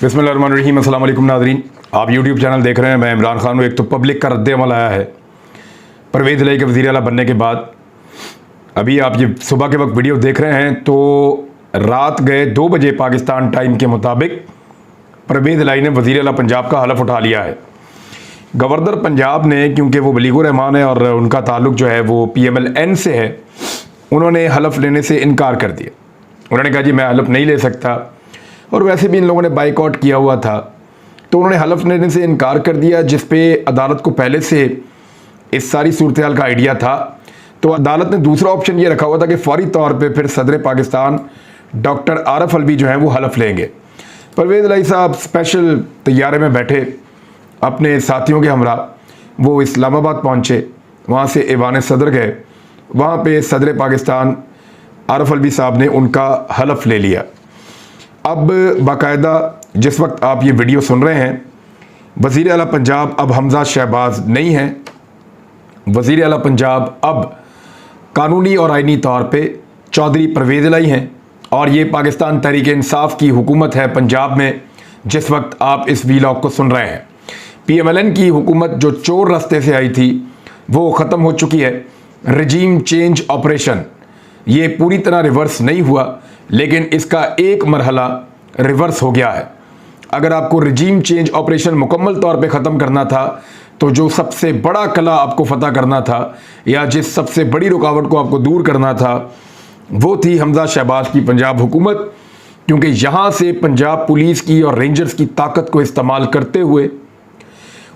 बिस्मिल्लाहिर्रहमानिर्रहीम। अस्सलाम वालेकुम नाज़रीन, आप यूट्यूब चैनल देख रहे हैं। मैं इमरान खान हूँ। एक तो पब्लिक का रद्द-ए-अमल आया है परवेज़ इलाही के वज़ीर आला बनने के बाद। अभी आप ये सुबह के वक्त वीडियो देख रहे हैं तो रात गए 2 बजे पाकिस्तान टाइम के मुताबिक परवेज़ इलाही ने वज़ीर आला पंजाब का हलफ उठा लिया है। गवर्नर पंजाब ने, क्योंकि वो बलीगुर रहमान है और उनका ताल्लुक जो है वो PMLN से है, उन्होंने हलफ लेने से इनकार कर दिया। उन्होंने कहा जी मैं हलफ नहीं ले सकता, और वैसे भी इन लोगों ने बाइकआउट किया हुआ था, तो उन्होंने हलफ लेने से इनकार कर दिया, जिस पे अदालत को पहले से इस सारी सूरत हाल का आइडिया था। तो अदालत ने दूसरा ऑप्शन ये रखा हुआ था कि फौरी तौर पे फिर सदर पाकिस्तान डॉक्टर आरफ अलवी जो हैं वो हलफ लेंगे। परवेज़ इलाही साहब स्पेशल तैयारे में बैठे अपने साथियों के हमरा वो इस्लामाबाद पहुँचे, वहाँ से ऐवान सदर गए, वहाँ पे सदर पाकिस्तान आरफ अलवी साहब ने उनका हलफ ले लिया। अब बाकायदा जिस वक्त आप ये वीडियो सुन रहे हैं, वज़ीर आला पंजाब अब हमजा शहबाज नहीं है। वज़ीर आला पंजाब अब कानूनी और आइनी तौर पे चौधरी परवेज़ इलाही हैं, और ये पाकिस्तान तहरीक इंसाफ की हुकूमत है पंजाब में जिस वक्त आप इस वीलॉग को सुन रहे हैं। PMLN की हुकूमत जो चोर रास्ते से आई थी वो ख़त्म हो चुकी है। रजीम चेंज ऑपरेशन ये पूरी तरह रिवर्स नहीं हुआ, लेकिन इसका एक मरहला रिवर्स हो गया है। अगर आपको रजीम चेंज ऑपरेशन मुकम्मल तौर पे ख़त्म करना था, तो जो सबसे बड़ा कला आपको फतह करना था या जिस सबसे बड़ी रुकावट को आपको दूर करना था, वो थी हमजा शहबाज की पंजाब हुकूमत। क्योंकि यहाँ से पंजाब पुलिस की और रेंजर्स की ताकत को इस्तेमाल करते हुए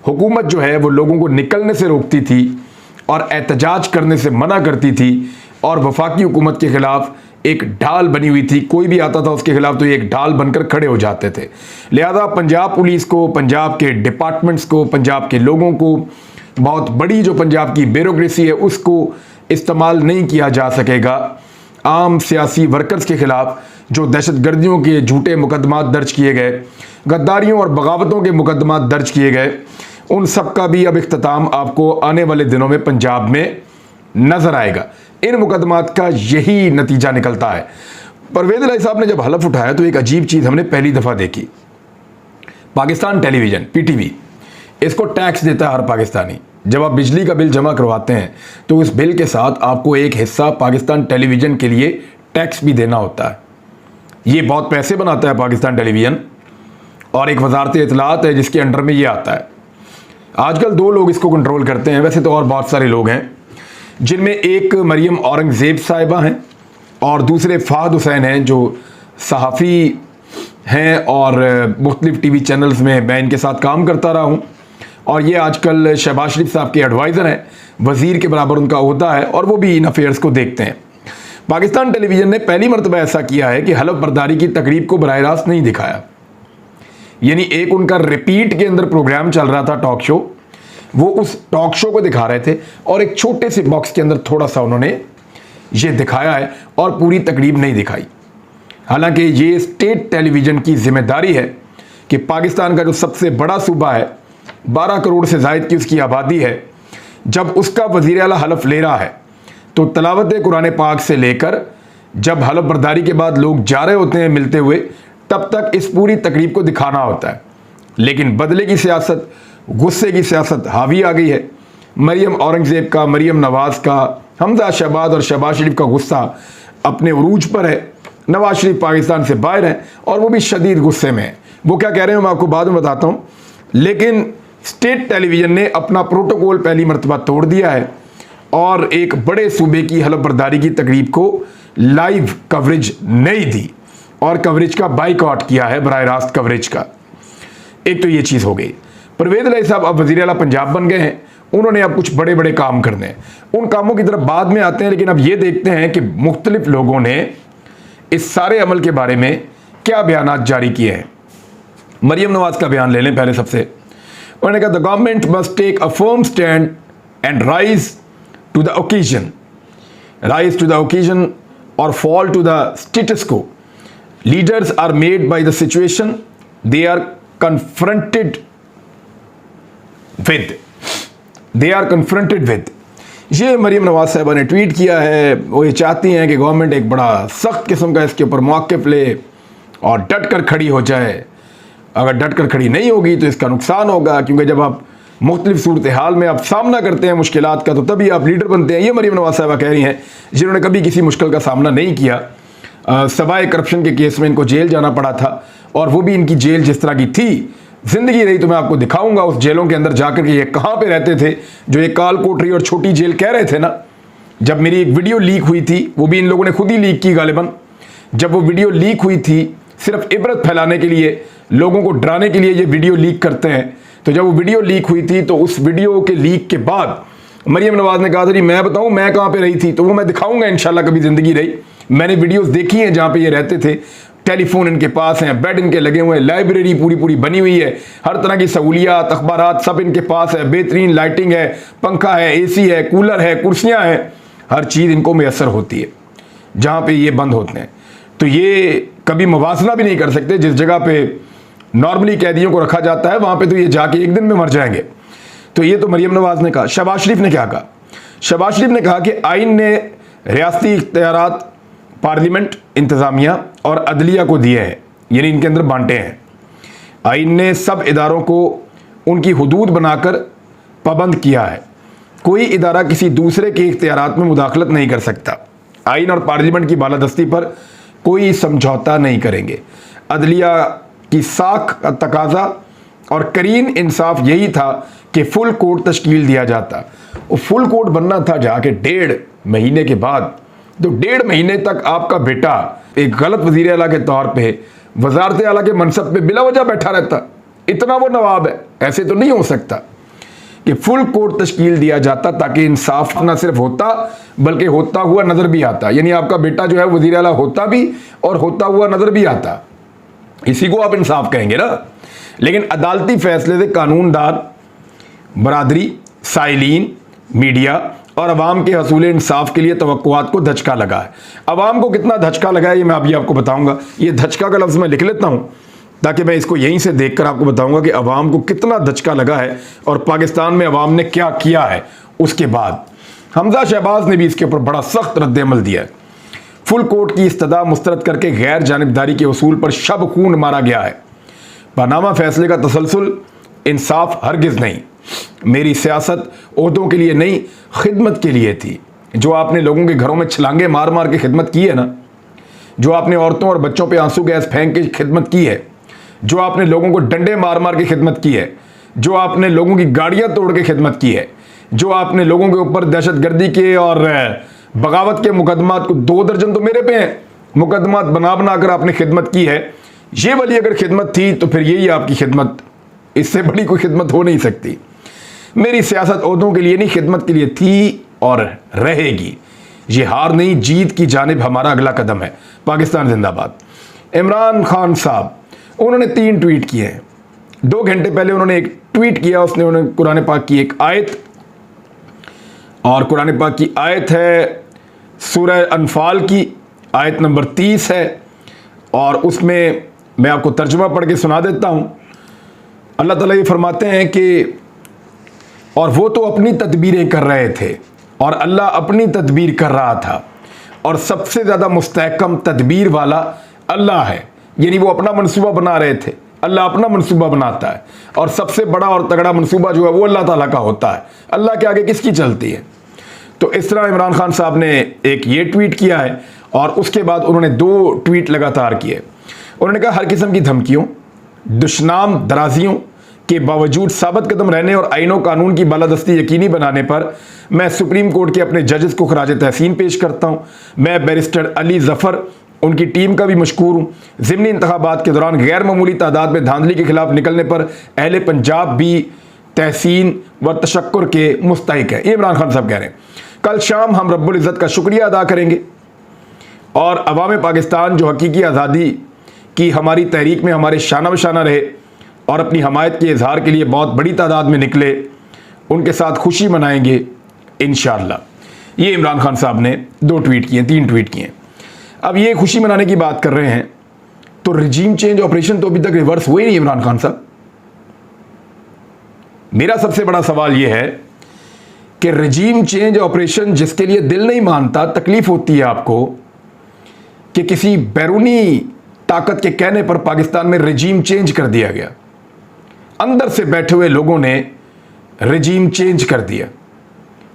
हुकूमत जो है वो लोगों को निकलने से रोकती थी और एहतजाज करने से मना करती थी, और वफाकी हुकूमत के ख़िलाफ़ एक ढाल बनी हुई थी। कोई भी आता था उसके खिलाफ तो ये एक ढाल बनकर खड़े हो जाते थे। लिहाजा पंजाब पुलिस को, पंजाब के डिपार्टमेंट्स को, पंजाब के लोगों को, बहुत बड़ी जो पंजाब की ब्यूरोक्रेसी है उसको इस्तेमाल नहीं किया जा सकेगा आम सियासी वर्कर्स के खिलाफ जो दहशतगर्दियों के झूठे मुकदमात दर्ज किए गए, गद्दारियों और बगावतों के मुकदमात दर्ज किए गए, उन सब का भी अब इख्तिताम आपको आने वाले दिनों में पंजाब में नजर आएगा। इन मुकदमात का यही नतीजा निकलता है। परवेज़ इलाही साहब ने जब हलफ उठाया तो एक अजीब चीज़ हमने पहली दफ़ा देखी। पाकिस्तान टेलीविज़न PTV इसको टैक्स देता है हर पाकिस्तानी। जब आप बिजली का बिल जमा करवाते हैं तो उस बिल के साथ आपको एक हिस्सा पाकिस्तान टेलीविज़न के लिए टैक्स भी देना होता है। ये बहुत पैसे बनाता है पाकिस्तान टेलीविज़न, और एक वजारत इत्तलात है जिसके अंडर में ये आता है। आजकल 2 लोग इसको कंट्रोल करते हैं, वैसे तो और बहुत सारे लोग हैं, जिनमें एक मरियम औरंगज़ेब साहिबा हैं और दूसरे फ़हद हुसैन हैं जो सहाफ़ी हैं और मुख्तलिफ़ TV चैनल्स में मैं इनके साथ काम करता रहा हूँ, और ये आजकल शहबाज शरीफ साहब के एडवाइज़र हैं। वज़ीर के बराबर उनका ओहदा है और वो भी इन अफेयर्स को देखते हैं। पाकिस्तान टेलीविज़न ने पहली मरतबा ऐसा किया है कि हलफ बर्दारी की तकरीब को बराह रास्त नहीं दिखाया। यानी एक उनका रिपीट के अंदर प्रोग्राम चल रहा था, टॉक शो, वो उस टॉक शो को दिखा रहे थे और एक छोटे से बॉक्स के अंदर थोड़ा सा उन्होंने ये दिखाया है और पूरी तकरीब नहीं दिखाई। हालांकि ये स्टेट टेलीविज़न की जिम्मेदारी है कि पाकिस्तान का जो सबसे बड़ा सूबा है, 12 करोड़ से ज़ायद की उसकी आबादी है, जब उसका वज़ीर आला हलफ ले रहा है तो तलावत कुरान पाक से लेकर जब हलफ बर्दारी के बाद लोग जा रहे होते हैं मिलते हुए, तब तक इस पूरी तकरीब को दिखाना होता है। लेकिन बदले की सियासत, गुस्से की सियासत हावी आ गई है। मरियम औरंगज़ेब का, मरियम नवाज़ का, हमजा शहबाज और शहबाज शरीफ का गुस्सा अपने उरूज पर है। नवाज शरीफ पाकिस्तान से बाहर हैं और वो भी शदीद गुस्से में है। वो क्या कह रहे हैं मैं आपको बाद में बताता हूँ, लेकिन स्टेट टेलीविज़न ने अपना प्रोटोकॉल पहली मरतबा तोड़ दिया है और एक बड़े सूबे की हलफ बर्दारी की तकरीब को लाइव कवरेज नहीं दी और कवरेज का बाइकआउट किया है, बराह रास्त कवरेज का। एक तो ये चीज़ हो गई। परवेज़ इलाही साहब अब वज़ीर आला पंजाब बन गए हैं, उन्होंने अब कुछ बड़े बड़े काम करने हैं। उन कामों की तरफ बाद में आते हैं, लेकिन अब ये देखते हैं कि मुख्तलिफ लोगों ने इस सारे अमल के बारे में क्या बयान जारी किए हैं। मरियम नवाज का बयान ले लें पहले सबसे। उन्होंने कहा the government must take a firm stand and rise to the occasion और fall to the status quo. Leaders are made by the situation they are confronted with. ये मरियम नवाज साहिबा ने ट्वीट किया है। वो ये चाहती हैं कि गवर्नमेंट एक बड़ा सख्त किस्म का इसके ऊपर मौक़िफ़ ले और डट कर खड़ी हो जाए अगर डट कर खड़ी नहीं होगी तो इसका नुकसान होगा, क्योंकि जब आप मुख्तलिफ सूरत हाल में आप सामना करते हैं मुश्किलात का, तो तभी आप लीडर बनते हैं। ये मरीम नवाज साहबा कह रही हैं, जिन्होंने कभी किसी मुश्किल का सामना नहीं किया। सवाए करप्शन के केस में इनको जेल जाना पड़ा था, और वो भी इनकी जेल जिस तरह की थी, ज़िंदगी रही तो मैं आपको दिखाऊंगा उस जेलों के अंदर जाकर के ये कहाँ पे रहते थे, जो ये काल कोठरी और छोटी जेल कह रहे थे ना। जब मेरी एक वीडियो लीक हुई थी, वो भी इन लोगों ने खुद ही लीक की गालिबन, जब वो वीडियो लीक हुई थी सिर्फ इबरत फैलाने के लिए, लोगों को डराने के लिए ये वीडियो लीक करते हैं, तो जब वो वीडियो लीक हुई थी तो उस वीडियो के लीक के बाद मरीम नवाज ने कहा था जी मैं बताऊं मैं कहाँ पे रही थी, तो वो मैं दिखाऊंगा इंशाल्लाह कभी ज़िंदगी रही। मैंने वीडियोस देखी हैं जहाँ पे ये रहते थे, टेलीफोन इनके पास हैं, बेड इनके लगे हुए हैं, लाइब्रेरी पूरी पूरी बनी हुई है, हर तरह की सहूलियात अखबारात सब इनके पास है, बेहतरीन लाइटिंग है, पंखा है, AC है, कूलर है, कुर्सियाँ हैं, हर चीज़ इनको मैसर होती है जहाँ पे ये बंद होते हैं। तो ये कभी मुवाजना भी नहीं कर सकते, जिस जगह पे नॉर्मली कैदियों को रखा जाता है वहाँ पे तो ये जाके एक दिन में मर जाएंगे। तो ये तो मरीम नवाज ने कहा। शहबाज शरीफ ने क्या कहा? शहबाज शरीफ ने कहा कि आइन ने रियासती इख्तियारात पार्लियामेंट, इंतज़ामिया और अदलिया को दिए हैं, यानी इनके अंदर बांटे हैं। आइन ने सब इदारों को उनकी हुदूद बनाकर पाबंद किया है। कोई इदारा किसी दूसरे के इख्तियारात में मुदाखलत नहीं कर सकता। आइन और पार्लियामेंट की बालादस्ती पर कोई समझौता नहीं करेंगे। अदलिया की साख का तकाजा और करीन इंसाफ यही था कि फुल कोर्ट तश्कील दिया जाता। वो फुल कोर्ट बनना था जाके 1.5 महीने के बाद। तो 1.5 महीने तक आपका बेटा एक गलत वज़ीर आला के तौर पे वज़ारत आला के मनसब पे बिला वजह बैठा रहता। इतना वो नवाब है, ऐसे तो नहीं हो सकता कि फुल कोर्ट तश्कील दिया जाता ताकि इंसाफ ना सिर्फ होता बल्कि होता हुआ नज़र भी आता। यानी आपका बेटा जो है वज़ीर आला होता भी और होता हुआ नज़र भी आता। इसी को आप इंसाफ कहेंगे ना। लेकिन अदालती फैसले से कानूनदान, बरादरी, साइलीन, मीडिया और अवाम के हसूल इंसाफ के लिए तवक्कुआत को धचका लगा है। अवाम को कितना धचका लगा है ये मैं अभी आपको बताऊंगा। ये धचका का लफ्ज़ मैं लिख लेता हूँ ताकि मैं इसको यहीं से देखकर आपको बताऊंगा कि अवाम को कितना धचका लगा है और पाकिस्तान में अवाम ने क्या किया है। उसके बाद हमजा शहबाज ने भी इसके ऊपर बड़ा सख्त रद्द-ए-अमल दिया है। फुल कोर्ट की इस्तदा मुस्तरद करके गैर जानिबदारी के उसूल पर शब खून मारा गया है। पनामा फैसले का तसलसल इंसाफ हरगिज़ नहीं। मेरी सियासत ओहदों के लिए नहीं, खिदमत के लिए थी। जो आपने लोगों के घरों में छलांगे मार मार के खिदमत की है ना, जो आपने औरतों और बच्चों पे आंसू गैस फेंक के खिदमत की है, जो आपने लोगों को डंडे मार मार के खिदमत की है, जो आपने लोगों की गाड़ियां तोड़ के खिदमत की है, जो आपने लोगों के ऊपर दहशतगर्दी के और बगावत के मुकदमात को 2 दर्जन तो मेरे पे हैं, मुकदमात बना बना कर आपने खिदमत की है। ये वाली अगर खिदमत थी तो फिर यही आपकी खिदमत, इससे बड़ी कोई खिदमत हो नहीं सकती। मेरी सियासत ओहदों के लिए नहीं, खिदमत के लिए थी और रहेगी। ये हार नहीं, जीत की जानिब हमारा अगला कदम है। पाकिस्तान जिंदाबाद। इमरान खान साहब, उन्होंने 3 ट्वीट किए हैं। 2 घंटे पहले उन्होंने एक ट्वीट किया, उसने कुरान पाक की एक आयत, और कुरान पाक की आयत है सूरह अनफाल की आयत नंबर 30 है, और उसमें मैं आपको तर्जुमा पढ़ के सुना देता हूँ। अल्लाह ताला ये फरमाते हैं कि और वो तो अपनी तदबीरें कर रहे थे और अल्लाह अपनी तदबीर कर रहा था, और सबसे ज़्यादा मुस्तहकम तदबीर वाला अल्लाह है। यानी वो अपना मनसूबा बना रहे थे, अल्लाह अपना मनसूबा बनाता है, और सबसे बड़ा और तगड़ा मनसूबा जो है वो अल्लाह ताला का होता है। अल्लाह के आगे किसकी चलती है? तो इस तरह इमरान खान साहब ने एक ये ट्वीट किया है, और उसके बाद उन्होंने 2 ट्वीट लगातार किए। उन्होंने कहा हर किस्म की धमकियों, दुश्मनाम दराजियों के बावजूद साबित कदम रहने और आईनों कानून की बालादस्ती यकीनी बनाने पर मैं सुप्रीम कोर्ट के अपने जजेस को खराज तहसीन पेश करता हूँ। मैं बैरिस्टर अली जफ़र, उनकी टीम का भी मशकूर हूँ। ज़िमनी इंतखाबात के दौरान गैर मामूली तादाद में धांधली के खिलाफ निकलने पर अहले पंजाब भी तहसीन व तशक्कुर के मुस्तहिक है। ये इमरान खान साहब कह रहे हैं। कल शाम हम रब्बुल इज़्ज़त का शुक्रिया अदा करेंगे और अवाम पाकिस्तान जो हकीकी आज़ादी की हमारी तहरीक में हमारे शाना बशाना रहे और अपनी हमायत के इजहार के लिए बहुत बड़ी तादाद में निकले, उनके साथ खुशी मनाएंगे इंशाअल्लाह। ये इमरान खान साहब ने 2 ट्वीट किए, 3 ट्वीट किए। अब ये खुशी मनाने की बात कर रहे हैं, तो रिजीम चेंज ऑपरेशन तो अभी तक रिवर्स हुए नहीं इमरान खान साहब। मेरा सबसे बड़ा सवाल यह है कि रिजीम चेंज ऑपरेशन जिसके लिए दिल नहीं मानता, तकलीफ होती है आपको कि किसी बैरूनी ताकत के कहने पर पाकिस्तान में रेजीम चेंज कर दिया गया। अंदर से बैठे हुए लोगों ने रेजीम चेंज कर दिया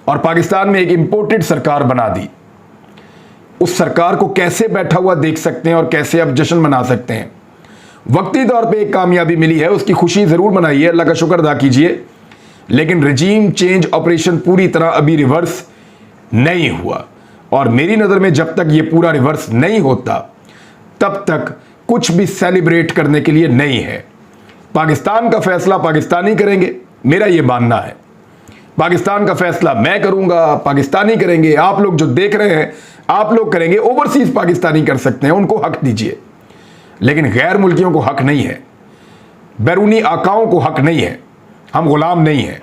और पाकिस्तान में एक इंपोर्टेड सरकार बना दी। उस सरकार को कैसे बैठा हुआ देख सकते हैं और कैसे आप जश्न मना सकते हैं? वक्ती तौर पे एक कामयाबी मिली है, उसकी खुशी ज़रूर मनाइए, अल्लाह का शुक्र अदा कीजिए, लेकिन रेजीम चेंज ऑपरेशन पूरी तरह अभी रिवर्स नहीं हुआ। और मेरी नज़र में जब तक ये पूरा रिवर्स नहीं होता तब तक कुछ भी सेलिब्रेट करने के लिए नहीं है। पाकिस्तान का फैसला पाकिस्तानी करेंगे, मेरा ये मानना है। पाकिस्तान का फैसला मैं करूंगा, पाकिस्तानी करेंगे, आप लोग जो देख रहे हैं आप लोग करेंगे। ओवरसीज पाकिस्तानी कर सकते हैं, उनको हक दीजिए, लेकिन गैर मुल्कियों को हक नहीं है, बैरूनी आकाओं को हक नहीं है। हम गुलाम नहीं हैं।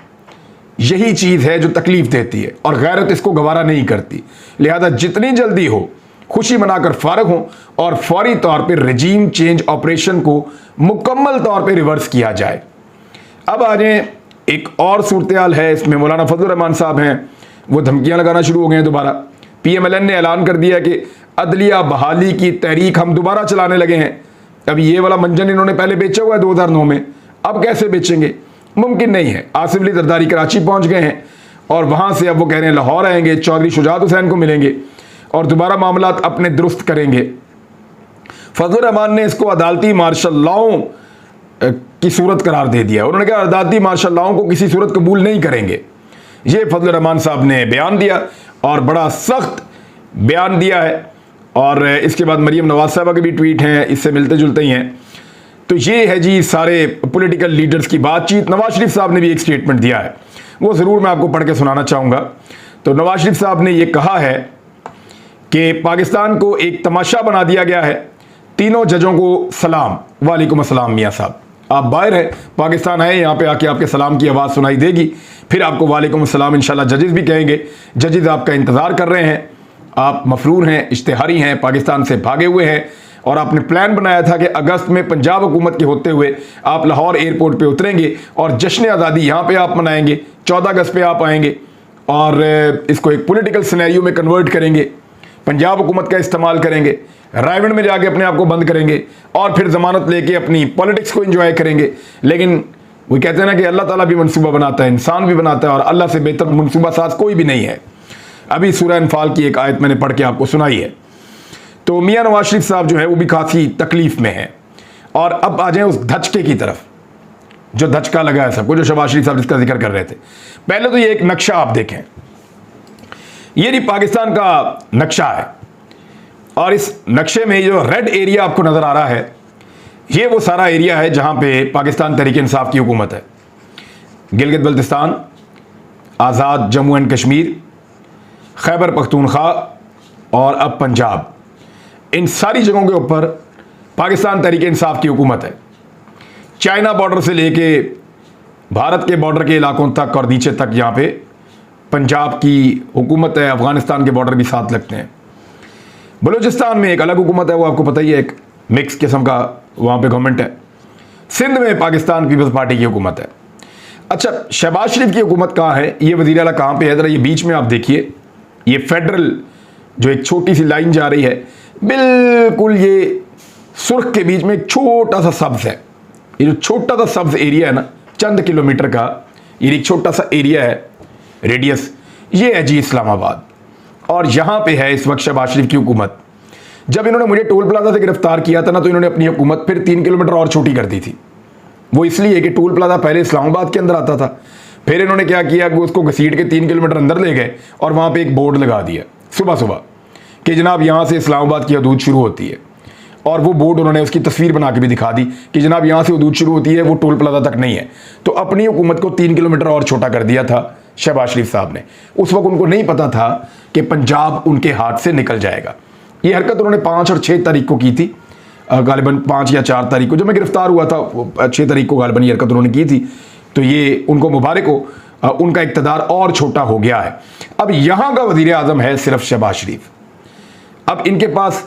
यही चीज़ है जो तकलीफ देती है और गैरत इसको गवारा नहीं करती। लिहाजा जितनी जल्दी हो खुशी मनाकर फारग हों और फौरी तौर पर रेजीम चेंज ऑपरेशन को मुकम्मल तौर पर रिवर्स किया जाए। अब आ जाए, एक और सूरत है, इसमें मौलाना फजलुर रहमान साहब हैं, वो धमकियां लगाना शुरू हो गए हैं दोबारा। PMLN ने ऐलान कर दिया कि अदलिया बहाली की तहरीक हम दोबारा चलाने लगे हैं। अब ये वाला मंजन इन्होंने पहले बेचा हुआ है 2009 में, अब कैसे बेचेंगे? मुमकिन नहीं है। आसिफ अली जरदारी कराची पहुंच गए हैं और वहां से अब वो कह रहे हैं लाहौर आएंगे, चौधरी शुजात हुसैन को मिलेंगे और दोबारा मामला अपने दुरुस्त करेंगे। फजलुर रहमान ने इसको अदालती मार्शल लॉ की सूरत करार दे दिया। उन्होंने कहा अदालती मार्शल लॉ को किसी सूरत कबूल नहीं करेंगे। ये फजलुर रहमान साहब ने बयान दिया और बड़ा सख्त बयान दिया है। और इसके बाद मरीम नवाज साहबा के भी ट्वीट हैं, इससे मिलते जुलते ही हैं। तो ये है जी सारे पॉलिटिकल लीडर्स की बातचीत। नवाज शरीफ साहब ने भी एक स्टेटमेंट दिया है, वो ज़रूर मैं आपको पढ़ के सुनाना चाहूँगा। तो नवाज शरीफ साहब ने ये कहा है कि पाकिस्तान को एक तमाशा बना दिया गया है। तीनों जजों को सलाम, वालेकुम अस्सलाम मियाँ साहब, आप बाहर हैं, पाकिस्तान आए, यहाँ पे आके आपके सलाम की आवाज़ सुनाई देगी, फिर आपको वालेकुम अस्सलाम इंशाल्लाह जजेस भी कहेंगे। जजेस आपका इंतज़ार कर रहे हैं, आप मफरूर हैं, इश्तिहारी हैं, पाकिस्तान से भागे हुए हैं और आपने प्लान बनाया था कि अगस्त में पंजाब हुकूमत के होते हुए आप लाहौर एयरपोर्ट पे उतरेंगे और जश्न आज़ादी यहाँ पे आप मनाएंगे, 14 अगस्त पे आप आएंगे और इसको एक पॉलिटिकल सिनेरियो में कन्वर्ट करेंगे, पंजाब हुकूमत का इस्तेमाल करेंगे, रायगढ़ में जाके अपने आप को बंद करेंगे और फिर ज़मानत लेके अपनी पॉलिटिक्स को एंजॉय करेंगे। लेकिन वो कहते हैं ना कि अल्लाह ताला भी मनसूबा बनाता है, इंसान भी बनाता है और अल्लाह से बेहतर मनसूबा साज कोई भी नहीं है। अभी सूरह अनफाल की एक आयत मैंने पढ़ के आपको सुनाई है। तो मियाँ नवाज शरीफ साहब जो है वो भी काफ़ी तकलीफ में है। और अब आ जाए उस धचके की तरफ, जो धचका लगा है सबको, जो शहबाज शरीफ साहब जिसका जिक्र कर रहे थे। पहले तो ये एक नक्शा आप देखें, ये नहीं पाकिस्तान का नक्शा है और इस नक्शे में जो रेड एरिया आपको नज़र आ रहा है, ये वो सारा एरिया है जहाँ पे पाकिस्तान तहरीक इंसाफ की हुकूमत है। गिलगित बल्तिस्तान, आज़ाद जम्मू एंड कश्मीर, खैबर पख्तूनख्वा और अब पंजाब, इन सारी जगहों के ऊपर पाकिस्तान तहरीक इंसाफ की हुकूमत है। चाइना बॉर्डर से लेके भारत के बॉर्डर के इलाकों तक और नीचे तक यहाँ पे पंजाब की हुकूमत है। अफगानिस्तान के बॉर्डर भी साथ लगते हैं। बलूचिस्तान में एक अलग हुकूमत है, वो आपको पता ही है, एक मिक्स किस्म का वहाँ पे गवर्नमेंट है। सिंध में पाकिस्तान पीपल्स पार्टी की हुकूमत है। अच्छा, शहबाज शरीफ की हुकूमत कहाँ है? ये वज़ीर आला कहाँ पे है? ज़रा ये बीच में आप देखिए, ये फेडरल जो एक छोटी सी लाइन जा रही है, बिल्कुल ये सुर्ख के बीच में एक छोटा सा सब्ज़ है। ये जो छोटा सा सब्ज़ एरिया है ना, चंद किलोमीटर का ये एक छोटा सा एरिया है, रेडियस, ये है जी इस्लामाबाद। और यहाँ पे है इस वक्त शहबाज शरीफ की हुकूमत। जब इन्होंने मुझे टोल प्लाजा से गिरफ्तार किया था ना, तो इन्होंने अपनी हुकूमत फिर 3 किलोमीटर और छोटी कर दी थी। वो इसलिए कि टोल प्लाजा पहले इस्लामाबाद के अंदर आता था, फिर इन्होंने क्या किया कि उसको घसीट के 3 किलोमीटर अंदर ले गए और वहाँ पे एक बोर्ड लगा दिया सुबह सुबह कि जनाब यहाँ से इस्लामाबाद की हदूद शुरू होती है। और वो बोर्ड उन्होंने उसकी तस्वीर बना के भी दिखा दी कि जनाब यहाँ से हदूद शुरू होती है, वो टोल प्लाजा तक नहीं है। तो अपनी हुकूमत को 3 किलोमीटर और छोटा कर दिया था शहबाज शरीफ साहब ने। उस वक्त उनको नहीं पता था कि पंजाब उनके हाथ से निकल जाएगा। ये हरकत उन्होंने 5 और 6 तारीख को की थी, गालिबन 5 या 4 तारीख को जब मैं गिरफ्तार हुआ था, 6 तारीख को गालिबन ये हरकत उन्होंने की थी। तो ये उनको मुबारक हो, उनका इक़्तिदार और छोटा हो गया है। अब यहाँ का वज़ीर आज़म है सिर्फ शहबाज शरीफ। अब इनके पास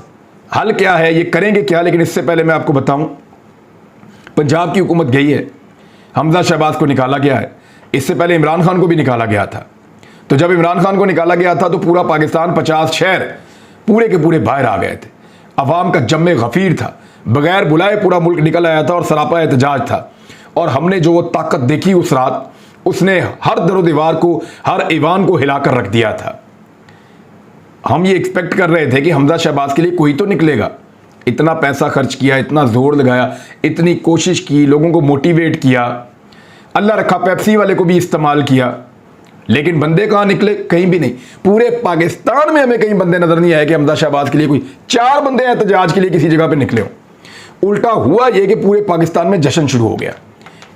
हल क्या है, ये करेंगे क्या? लेकिन इससे पहले मैं आपको बताऊं, पंजाब की हुकूमत गई है, हमजा शहबाज को निकाला गया है, इससे पहले इमरान खान को भी निकाला गया था। तो जब इमरान खान को निकाला गया था तो पूरा पाकिस्तान 50 शहर पूरे के पूरे बाहर आ गए थे। अवाम का जम्मे गफीर था, बगैर बुलाए पूरा मुल्क निकल आया था और सरापा एहतजाज था। और हमने जो वो ताकत देखी उस रात, उसने हर दरो दीवार को, हर ईवान को हिलाकर रख दिया था। हम ये एक्सपेक्ट कर रहे थे कि हमजा शहबाज के लिए कोई तो निकलेगा। इतना पैसा खर्च किया, इतना जोर लगाया, इतनी कोशिश की, लोगों को मोटिवेट किया, अल्लाह रखा पेप्सी वाले को भी इस्तेमाल किया, लेकिन बंदे कहाँ निकले? कहीं भी नहीं। पूरे पाकिस्तान में हमें कहीं बंदे नजर नहीं आए कि हमजा शहबाज के लिए कोई 4 बंदे एहतजाज के लिए किसी जगह पे निकले हों। उल्टा हुआ ये कि पूरे पाकिस्तान में जश्न शुरू हो गया।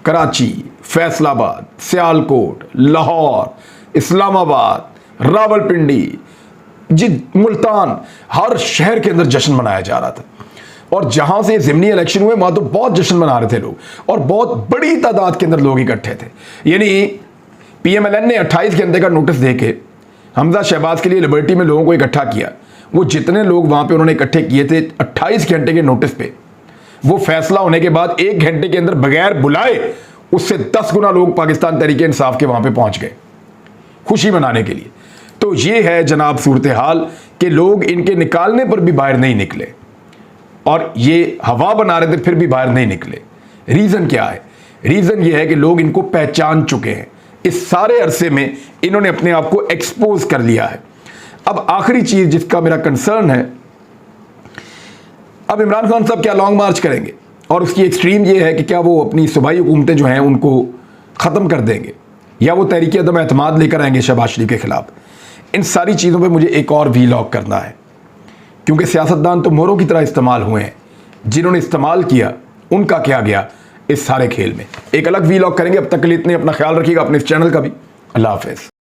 कराची, फैसलाबाद, सियालकोट, लाहौर, इस्लामाबाद, रावलपिंडी, मुल्तान, हर शहर के अंदर जश्न मनाया जा रहा था। और जहां से ज़िमनी इलेक्शन हुए वहां तो बहुत जश्न मना रहे थे लोग और बहुत बड़ी तादाद के अंदर लोग इकट्ठे थे। यानी पीएमएलएन ने 28 घंटे का नोटिस देके हमजा शहबाज के लिए लिबर्टी में लोगों को इकट्ठा किया। वो जितने लोग वहां पे उन्होंने इकट्ठे किए थे 28 घंटे के नोटिस पे, वो फैसला होने के बाद 1 घंटे के अंदर बगैर बुलाए उससे 10 गुना लोग पाकिस्तान तहरीक इंसाफ के वहां पे पहुंच गए खुशी मनाने के लिए। तो ये है जनाब सूरत हाल कि लोग इनके निकालने पर भी बाहर नहीं निकले और ये हवा बना रहे थे फिर भी बाहर नहीं निकले। रीज़न क्या है? रीज़न ये है कि लोग इनको पहचान चुके हैं। इस सारे अरसे में इन्होंने अपने आप को एक्सपोज कर लिया है। अब आखिरी चीज़ जिसका मेरा कंसर्न है, अब इमरान खान साहब क्या लॉन्ग मार्च करेंगे? और उसकी एक्सट्रीम ये है कि क्या वो अपनी सूबाई हुकूमतें जो हैं उनको ख़त्म कर देंगे या वो तहरीक अदम एतमाद लेकर आएंगे शहबाज शरीफ के ख़िलाफ़? इन सारी चीज़ों पे मुझे एक और वीलॉग करना है, क्योंकि सियासतदान तो मोरों की तरह इस्तेमाल हुए हैं। जिन्होंने इस्तेमाल किया उनका क्या गया इस सारे खेल में? एक अलग वीलॉग करेंगे। अब तक के लिए इतने, अपना ख्याल रखिएगा, अपने इस चैनल का भी। अल्लाह हाफ़िज़।